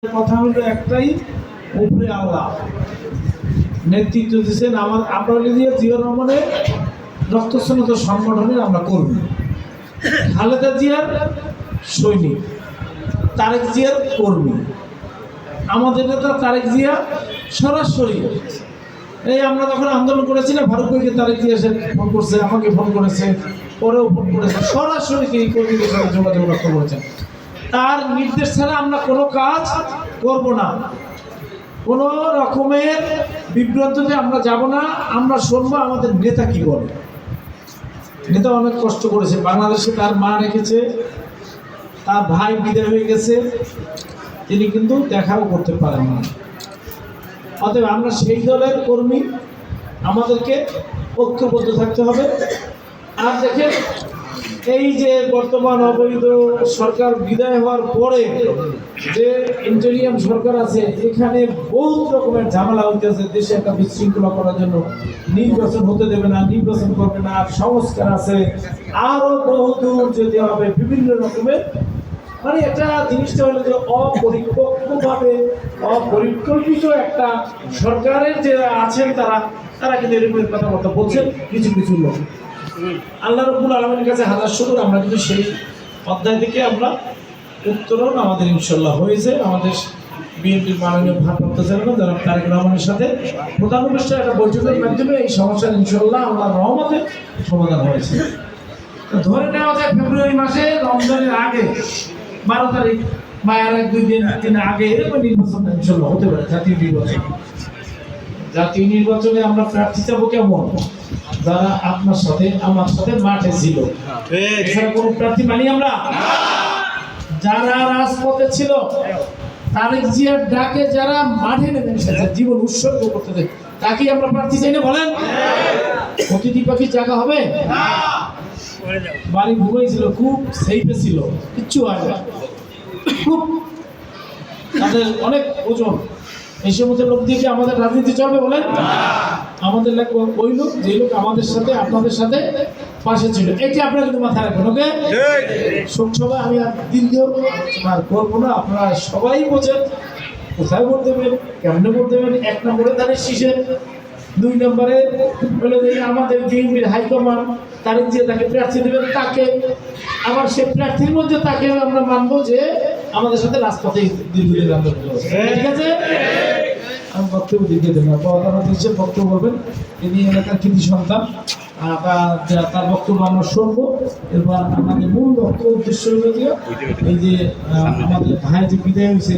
কথা হলো একটাই, উপরে আল্লাহ নেতৃত্ব দিচ্ছেন। আমরা দিয়ে জিয়া রহমানের রক্তস্নাত সংগঠনের আমরা কর্মী, খালেদা জিয়ার সৈনিক, তারেক জিয়ার কর্মী। আমাদের নেতা তারেক জিয়া সরাসরি এই আমরা যখন আন্দোলন করেছি না, ফারুক ভাইকে তারেক জিয়া ফোন করছে, আমাকে ফোন করেছে, পরেও ফোন করেছে, সরাসরি এই কর্মীদের সাথে যোগাযোগ রক্ষা করেছেন। তার নির্দেশ ছাড়া আমরা কোনো কাজ করব না, কোনো রকমের বিভ্রান্তিতে আমরা যাব না। আমরা শুনবো আমাদের নেতা কি বলে। নেতা অনেক কষ্ট করেছে, বাংলাদেশে তার মা রেখেছে, তার ভাই বিদায় হয়ে গেছে, তিনি কিন্তু দেখাও করতে পারেন না। অতএব আমরা সেই দলের কর্মী, আমাদেরকে ঐক্যবদ্ধ থাকতে হবে। আর দেখেন, এই যে বর্তমান অবৈধ সরকার বিদায় হওয়ার পরে যে ইন্টেরিয়াম সরকার আছে, এখানে বহুত রকমের ঝামেলা হইতেছে। দেশে একটা বিশৃঙ্খলা করার জন্য নির্বাচন হতে দেবে না, নির্বাচন করবে না, সংস্কার আছে, আরো বহুদূর যেতে হবে, বিভিন্ন রকমের। মানে এটা জিনিসটা হলো যে অপরিপক্কভাবে অপরিকল্পিত একটা সরকারের যে আছেন তারা কিন্তু এরকম কথাবার্তা বলছেন কিছু কিছু লোক। আল্লাহ রাব্বুল আলামিনের কাছে হাজার শুকর, আমরা কিন্তু সেই অধ্যায় থেকে আমরা উত্তরণ আমাদের ইনশাল্লাহ হয়েছে। আমাদের বিএনপির মাননীয় ভারপ্রাপ্ত চেয়ারম্যান জনাব তারেক রহমানের সাথে প্রধান উপদেষ্টার একটা বৈঠকের মাধ্যমে এই সমস্যার ইনশাল্লাহ আল্লাহর রহমতে সমাধান হয়েছে। ধরে নেওয়া যায় ফেব্রুয়ারি মাসে রমজানের আগে 12 তারিখ বা আর 2 দিন আগে এরকম নির্বাচন ইনশাল্লাহ হতে পারে। জাতীয় নির্বাচনে আমরা প্রার্থী চাবো কেমন, যারা আপনার সাথে আমার সাথে মাঠে ছিল। এছাড়া কোনো প্রার্থী মানি আমরা, যারা রাজপথে ছিল, তারেক জিয়ার ডাকে যারা মাঠে নেমে এসেছে, জীবন উৎসর্গ করতে, তাকে আমরা প্রার্থী চাই না? বলেন, অতিথি পাখির জায়গা হবে? বাড়ি ঘুমাইছিল, খুব সেইফে ছিল, কিচ্ছু হয় না, খুব তাদের অনেক ওজন। এই সমস্ত লোক দিয়ে কি আমাদের রাজনীতি চলবে? বলেন, আমাদের লাগবে ওই লোক, যে লোক আমাদের সাথে আপনাদের সাথে পাশে ছিল। এটি আপনারা কিন্তু মাথায় রাখবেন। ওকে, শোক সভায় আমি আর দিন দিয়েও আর করবো না। আপনারা সবাই বোঝেন কোথায় ভোট দেবেন, কেমনে ভোট দেবেন। 1 নম্বরে ধানের শীষে, 2 নম্বরে হলো যে আমাদের বিএনপির হাইকমান্ড তারেক জিয়া তাকে প্রার্থী দেবেন, তাকে আবার সে প্রার্থীর মধ্যে তাকে আমরা মানবো যে আমাদের সাথে রাজপথে দীর্ঘদিন আন্দোলন করেছে। ঠিক আছে, আমি বক্তব্য দিতে দেবেন না, প্রধানমন্ত্রী বক্তব্য বলবেন, তিনি এলাকার কৃতি সন্তান, তার বক্তব্য আমরা শুনবো। এরপর আমাদের মূল লক্ষ্য উদ্দেশ্য হলো এই যে আমাদের ভাই যে বিদায় হয়েছে,